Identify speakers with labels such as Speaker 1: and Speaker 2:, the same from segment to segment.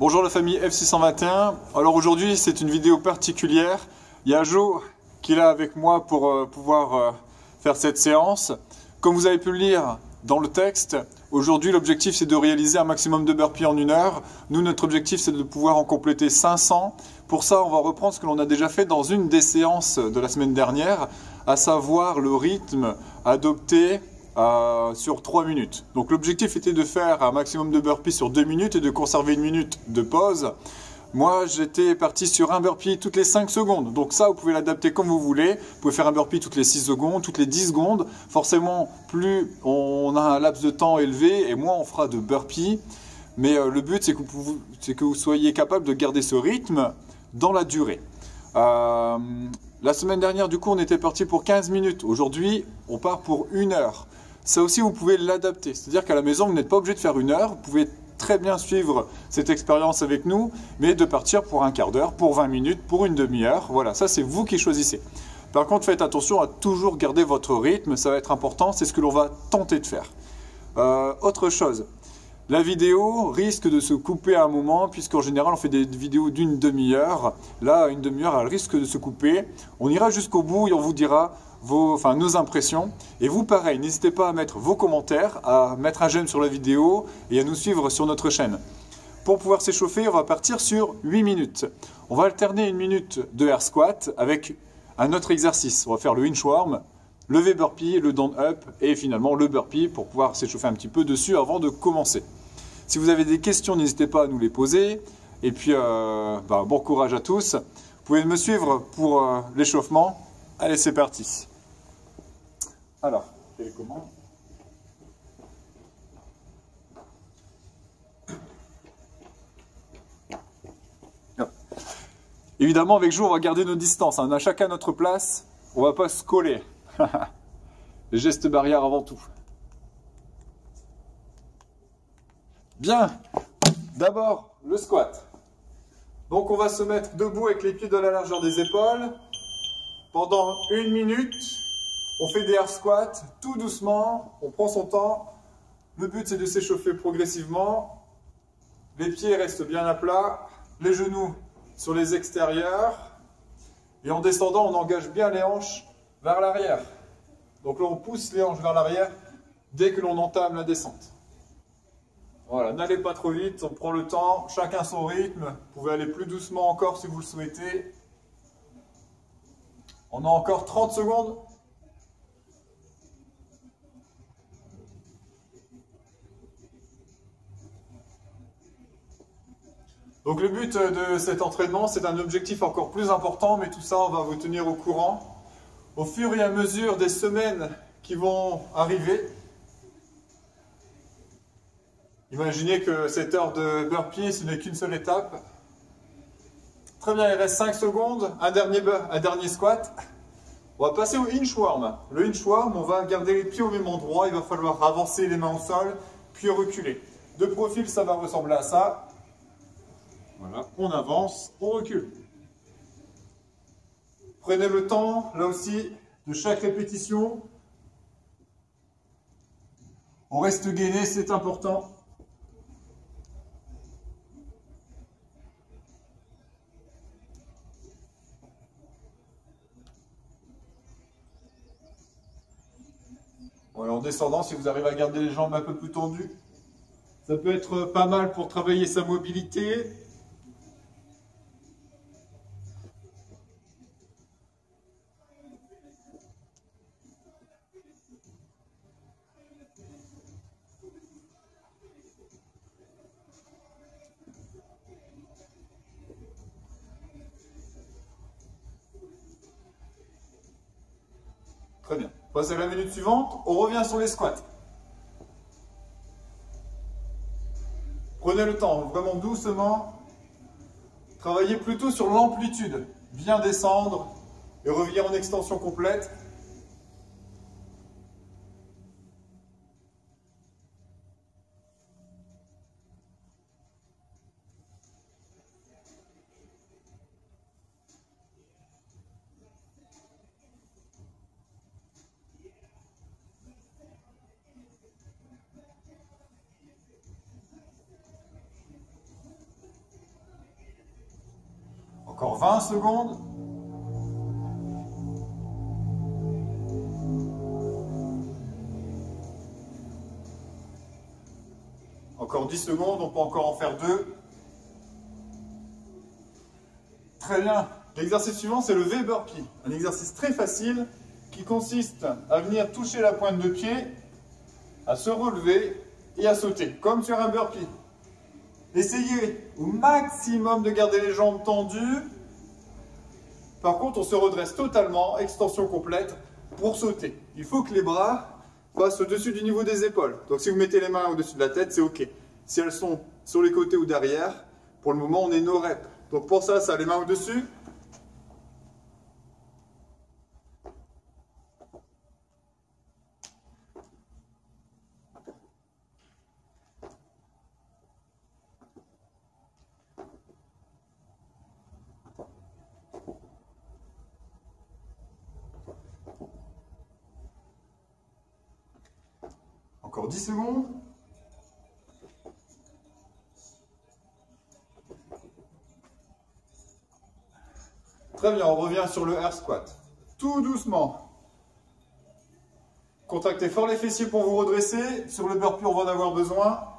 Speaker 1: Bonjour la famille F621. Alors aujourd'hui c'est une vidéo particulière. Il y a Jo qui est là avec moi pour pouvoir faire cette séance. Comme vous avez pu le lire dans le texte, aujourd'hui l'objectif c'est de réaliser un maximum de burpees en 1 heure. Nous notre objectif c'est de pouvoir en compléter 500. Pour ça on va reprendre ce que l'on a déjà fait dans une des séances de la semaine dernière, à savoir le rythme adopté sur 3 minutes. Donc l'objectif était de faire un maximum de burpees sur 2 minutes et de conserver 1 minute de pause. Moi j'étais parti sur un burpee toutes les 5 secondes. Donc ça vous pouvez l'adapter comme vous voulez. Vous pouvez faire un burpee toutes les 6 secondes, toutes les 10 secondes. Forcément plus on a un laps de temps élevé et moins on fera de burpees. Mais le but c'est que vous soyez capable de garder ce rythme dans la durée. La semaine dernière du coup on était parti pour 15 minutes. Aujourd'hui on part pour 1 heure. Ça aussi, vous pouvez l'adapter. C'est-à-dire qu'à la maison, vous n'êtes pas obligé de faire 1 heure. Vous pouvez très bien suivre cette expérience avec nous, mais de partir pour un quart d'heure, pour 20 minutes, pour une demi-heure. Voilà, ça c'est vous qui choisissez. Par contre, faites attention à toujours garder votre rythme. Ça va être important. C'est ce que l'on va tenter de faire. Autre chose. La vidéo risque de se couper à un moment, puisqu'en général, on fait des vidéos d'une demi-heure. Là, une demi-heure, elle risque de se couper. On ira jusqu'au bout et on vous dira nos impressions. Et vous, pareil, n'hésitez pas à mettre vos commentaires, à mettre un j'aime sur la vidéo et à nous suivre sur notre chaîne. Pour pouvoir s'échauffer, on va partir sur 8 minutes. On va alterner 1 minute de air squat avec un autre exercice. On va faire le inchworm, lever burpee, le down up et finalement le burpee pour pouvoir s'échauffer un petit peu dessus avant de commencer. Si vous avez des questions, n'hésitez pas à nous les poser. Et puis, bon courage à tous. Vous pouvez me suivre pour l'échauffement. Allez, c'est parti. Alors, télécommande. Évidemment, avec Jo, on va garder nos distances. On a chacun notre place. On ne va pas se coller. Les gestes barrières avant tout. Bien. D'abord, le squat. Donc, on va se mettre debout avec les pieds dans la largeur des épaules. Pendant 1 minute, on fait des air squats tout doucement. On prend son temps. Le but, c'est de s'échauffer progressivement. Les pieds restent bien à plat. Les genoux sur les extérieurs. Et en descendant, on engage bien les hanches vers l'arrière. Donc là, on pousse les hanches vers l'arrière dès que l'on entame la descente. Voilà, n'allez pas trop vite, on prend le temps, chacun son rythme. Vous pouvez aller plus doucement encore si vous le souhaitez. On a encore 30 secondes. Donc le but de cet entraînement, c'est un objectif encore plus important, mais tout ça, on va vous tenir au courant. Au fur et à mesure des semaines qui vont arriver, imaginez que cette heure de burpee, ce n'est qu'une seule étape. Très bien, il reste 5 secondes, un dernier squat. On va passer au inchworm. Le inchworm, on va garder les pieds au même endroit, il va falloir avancer les mains au sol, puis reculer. De profil, ça va ressembler à ça. Voilà, on avance, on recule. Prenez le temps, là aussi, de chaque répétition. On reste gainé, c'est important. Voilà, en descendant, si vous arrivez à garder les jambes un peu plus tendues, ça peut être pas mal pour travailler sa mobilité. Très bien. Passez à la minute suivante, on revient sur les squats. Prenez le temps, vraiment doucement. Travaillez plutôt sur l'amplitude. Bien descendre et revenir en extension complète. Encore 20 secondes. Encore 10 secondes, on peut encore en faire 2. Très bien. L'exercice suivant, c'est le V-burpee. Un exercice très facile qui consiste à venir toucher la pointe de pied, à se relever et à sauter, comme sur un burpee. Essayez au maximum de garder les jambes tendues. Par contre, on se redresse totalement, extension complète, pour sauter. Il faut que les bras passent au-dessus du niveau des épaules. Donc si vous mettez les mains au-dessus de la tête, c'est OK. Si elles sont sur les côtés ou derrière, pour le moment, on est no rep. Donc pour ça, ça, les mains au-dessus. Encore 10 secondes. Très bien, on revient sur le air squat. Tout doucement. Contractez fort les fessiers pour vous redresser. Sur le burpee, on va en avoir besoin.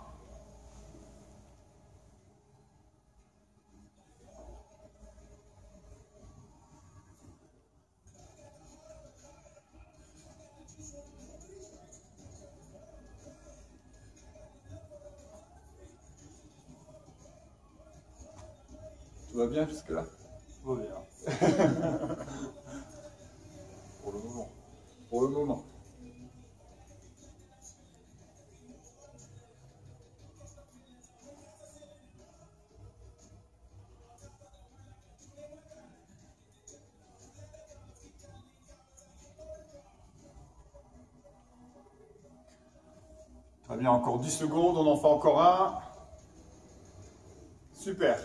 Speaker 1: Tout va bien jusque-là?
Speaker 2: Tout va bien.
Speaker 1: Pour le moment. Pour le moment. Très bien, encore 10 secondes, on en fait encore un. Super.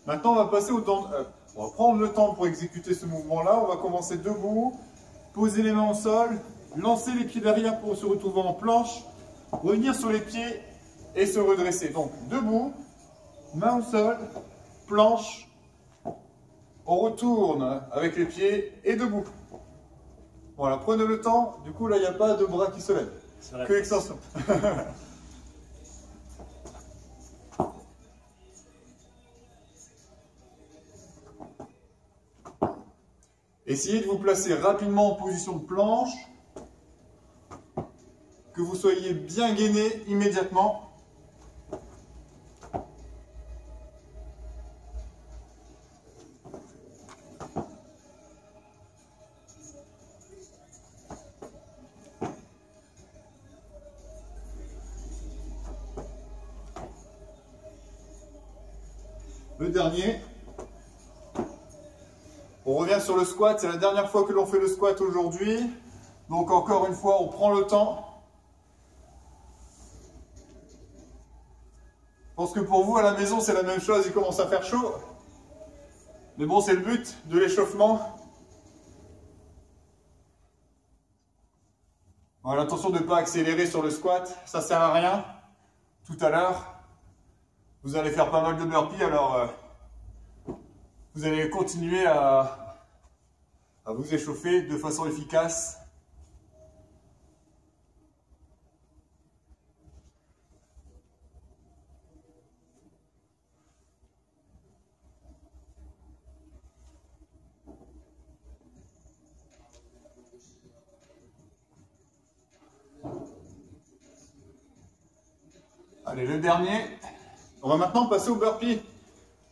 Speaker 1: Maintenant, on va passer au down up. On va prendre le temps pour exécuter ce mouvement-là. On va commencer debout, poser les mains au sol, lancer les pieds derrière pour se retrouver en planche, revenir sur les pieds et se redresser. Donc, debout, main au sol, planche, on retourne avec les pieds et debout. Voilà, prenez le temps. Du coup, là, il n'y a pas de bras qui se lèvent. Que l'extension. Essayez de vous placer rapidement en position de planche, que vous soyez bien gainé immédiatement. Le dernier. On revient sur le squat, c'est la dernière fois que l'on fait le squat aujourd'hui. Donc encore une fois, on prend le temps. Je pense que pour vous à la maison, c'est la même chose, il commence à faire chaud. Mais bon, c'est le but de l'échauffement. Voilà, attention de ne pas accélérer sur le squat, ça sert à rien. Tout à l'heure, vous allez faire pas mal de burpees, alors vous allez continuer à vous échauffer de façon efficace. Allez, le dernier. On va maintenant passer au burpee.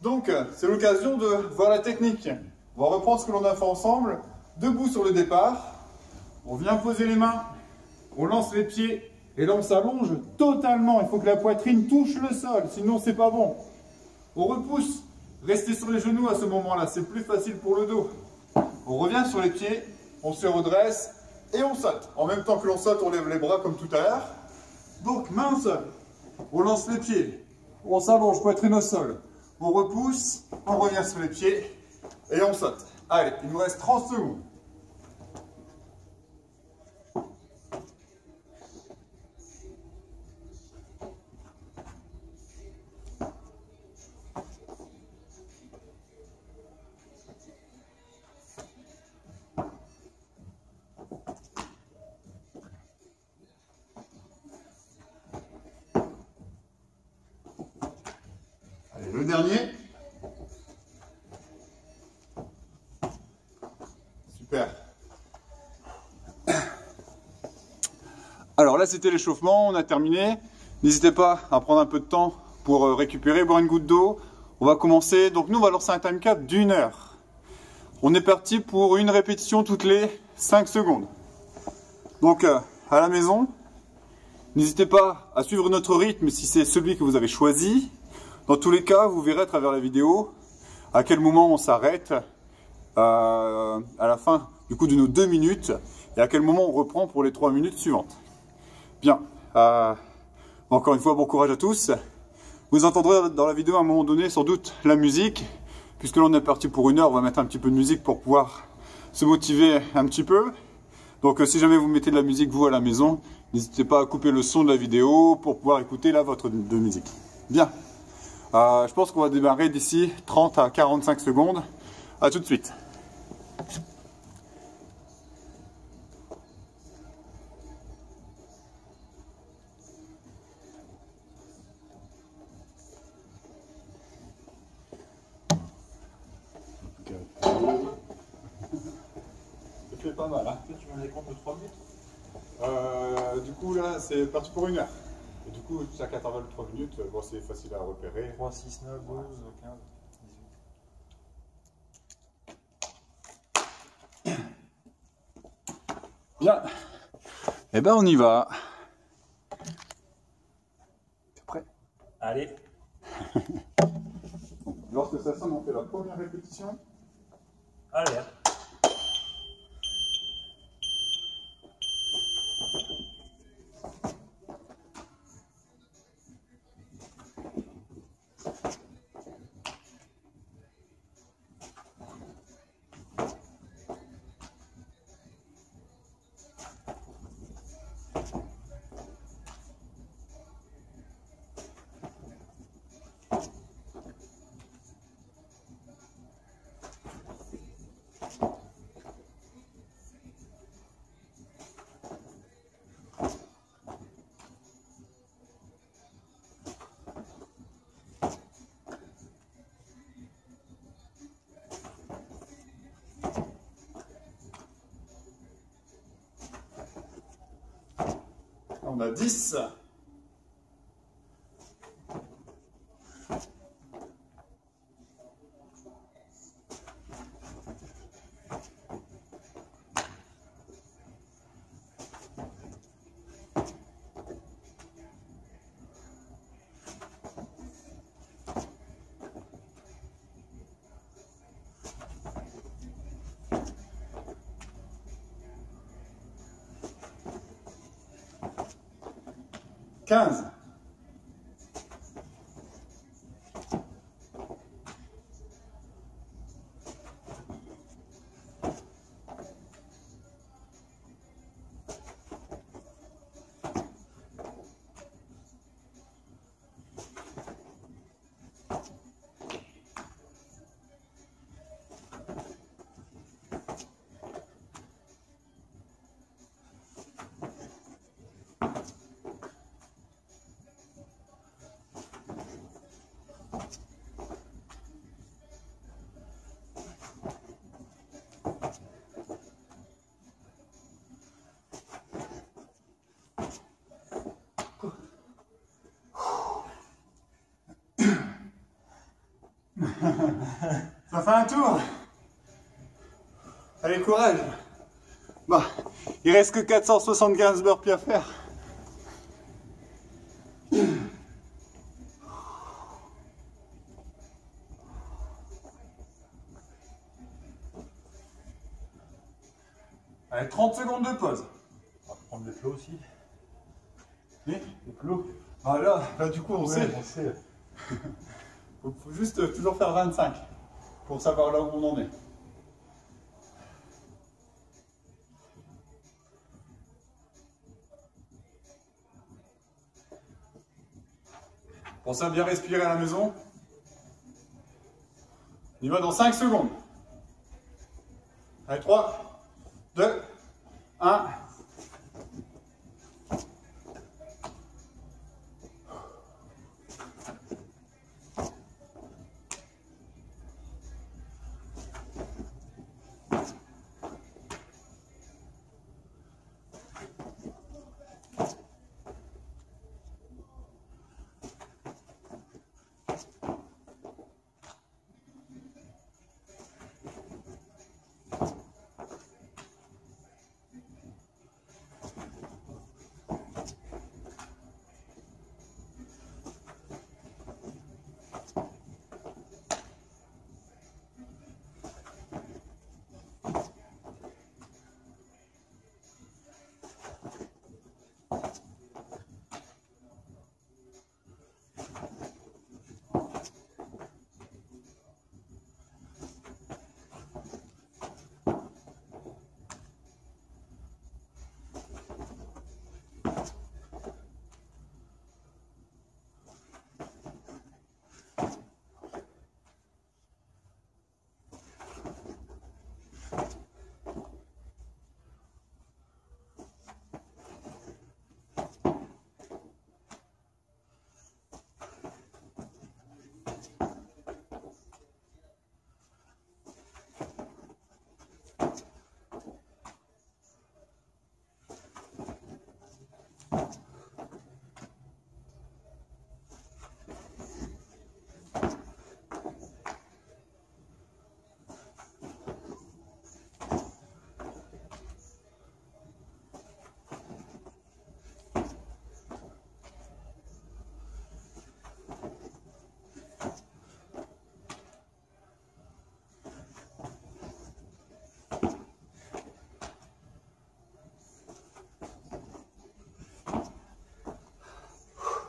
Speaker 1: Donc, c'est l'occasion de voir la technique. On va reprendre ce que l'on a fait ensemble. Debout sur le départ. On vient poser les mains. On lance les pieds. Et là, on s'allonge totalement. Il faut que la poitrine touche le sol. Sinon, c'est pas bon. On repousse. Restez sur les genoux à ce moment-là. C'est plus facile pour le dos. On revient sur les pieds. On se redresse. Et on saute. En même temps que l'on saute, on lève les bras comme tout à l'heure. Donc, main au sol. On lance les pieds. On s'allonge, poitrine au sol. On repousse, on revient sur les pieds et on saute. Allez, il nous reste 30 secondes. Allez, le dernier. Super. Alors là, c'était l'échauffement, on a terminé. N'hésitez pas à prendre un peu de temps pour récupérer, boire une goutte d'eau. On va commencer. Donc nous, on va lancer un time cap d'1 heure. On est parti pour une répétition toutes les 5 secondes. Donc à la maison, n'hésitez pas à suivre notre rythme si c'est celui que vous avez choisi. Dans tous les cas, vous verrez à travers la vidéo à quel moment on s'arrête à la fin du coup de nos 2 minutes et à quel moment on reprend pour les 3 minutes suivantes. Bien, encore une fois, bon courage à tous. Vous entendrez dans la vidéo à un moment donné sans doute la musique, puisque là on est parti pour 1 heure, on va mettre un petit peu de musique pour pouvoir se motiver un petit peu. Donc si jamais vous mettez de la musique vous à la maison, n'hésitez pas à couper le son de la vidéo pour pouvoir écouter là votre de musique. Bien, je pense qu'on va démarrer d'ici 30 à 45 secondes. À tout de suite. Ça fait pas mal, hein.
Speaker 2: Tu m'en as compte de 3 minutes.
Speaker 1: Du coup là c'est parti pour 1 heure. Et du coup chaque intervalle de 3 minutes, bon, c'est facile à repérer.
Speaker 2: 3, 6, 9, 12, 15, 18.
Speaker 1: Bien. Eh ben on y va. T'es prêt?
Speaker 2: Allez.
Speaker 1: Lorsque ça sonne, on fait la première répétition.
Speaker 2: Allez.
Speaker 1: On a 10. Quinze. Ça fait un tour. Allez, courage. Bah, il reste que 475 burpees à faire. Allez, 30 secondes de pause.
Speaker 2: On va prendre les flots aussi.
Speaker 1: Oui.
Speaker 2: Les flots.
Speaker 1: Ah là du coup on sait. Faut juste toujours faire 25 pour savoir là où on en est. Pensez à bien respirer à la maison. On y va dans 5 secondes. Allez, 3, 2, 1.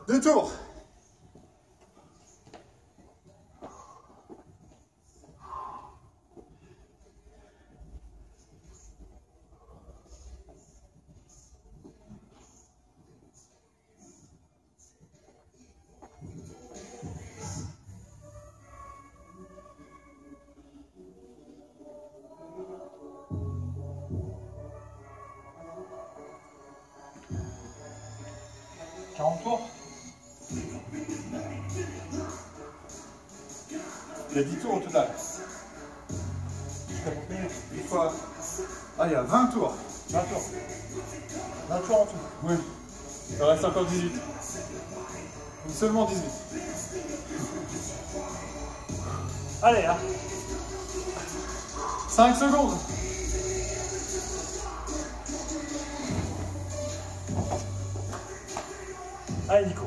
Speaker 1: Deux tours.
Speaker 2: Tours.
Speaker 1: Il y a 10 tours au total. Une fois. Ah, il y a 20 tours.
Speaker 2: 20 tours. 20 tours en tout.
Speaker 1: Oui. Il reste encore 18. Seulement 18.
Speaker 2: Allez, hein.
Speaker 1: 5 secondes.
Speaker 2: Allez, Nico.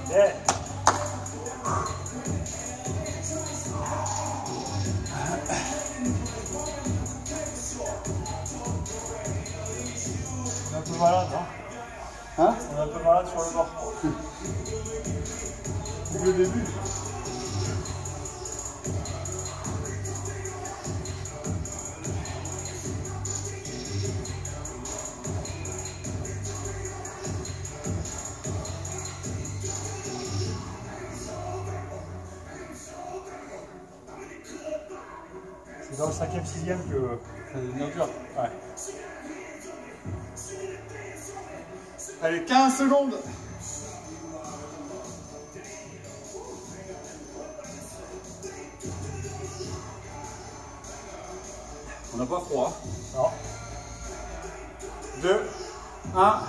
Speaker 2: Yeah. On est un peu malade, hein?
Speaker 1: Hein?
Speaker 2: On est un peu malade sur le bord.
Speaker 1: C'est le début.
Speaker 2: C'est dans le 5e, 6e que
Speaker 1: Ça devient dur.
Speaker 2: Ouais.
Speaker 1: Allez, 15 secondes. On n'a pas froid.
Speaker 2: Non.
Speaker 1: 2, 1.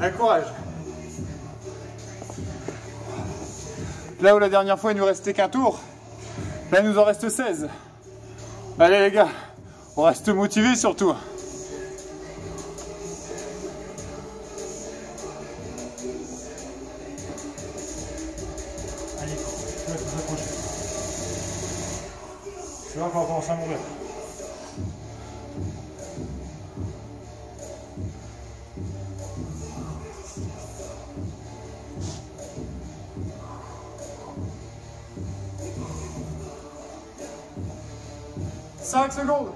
Speaker 1: Allez, courage. Là où la dernière fois il nous restait qu'un tour, là il nous en reste 16. Allez les gars, on reste motivés surtout.
Speaker 2: Allez, tu vas te accrocher. Tu vois qu'on commence à mourir.
Speaker 1: Cinq secondes.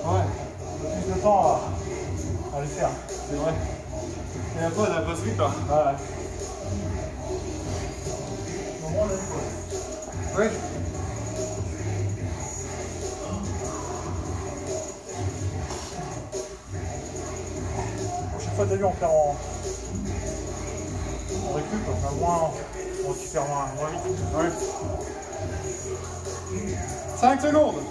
Speaker 2: Ouais, plus de temps à le faire.
Speaker 1: C'est vrai. Et après, elle passe vite, hein.
Speaker 2: Ouais. Au moment, on a vu quoi.
Speaker 1: Oui.
Speaker 2: Chaque fois, t'as vu, on perd en récup, enfin moins, on récupère moins vite.
Speaker 1: Oui. 5 secondes.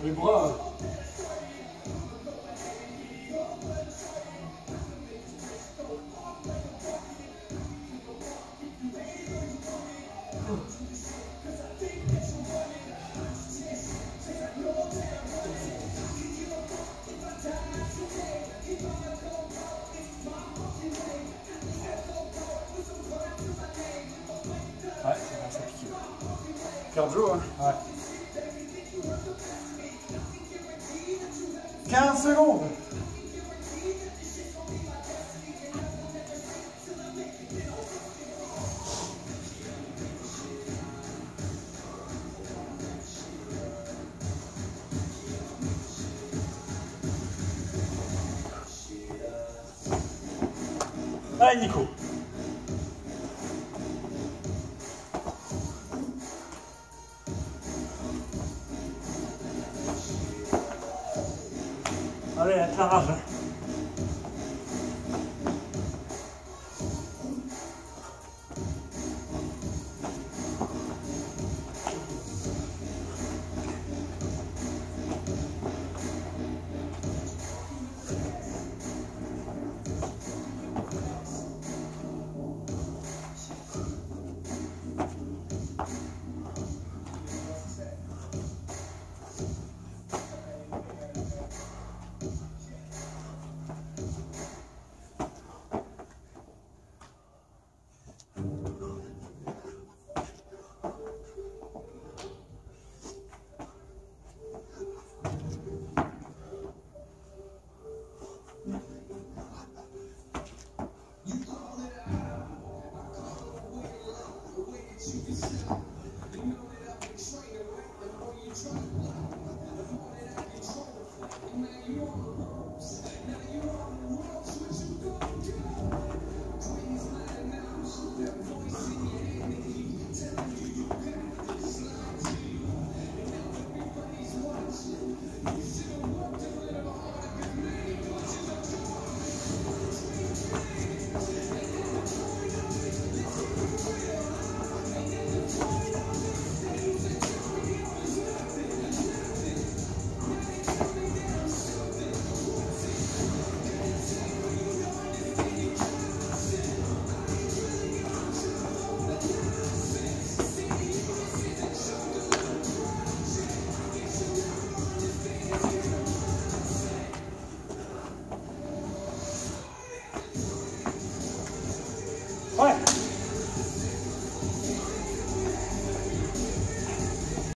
Speaker 2: Les bras. Ouais, ça pique.
Speaker 1: Cardio, hein.
Speaker 2: Ouais. 15 secondes. Allez Nico. Allez, avec la rage.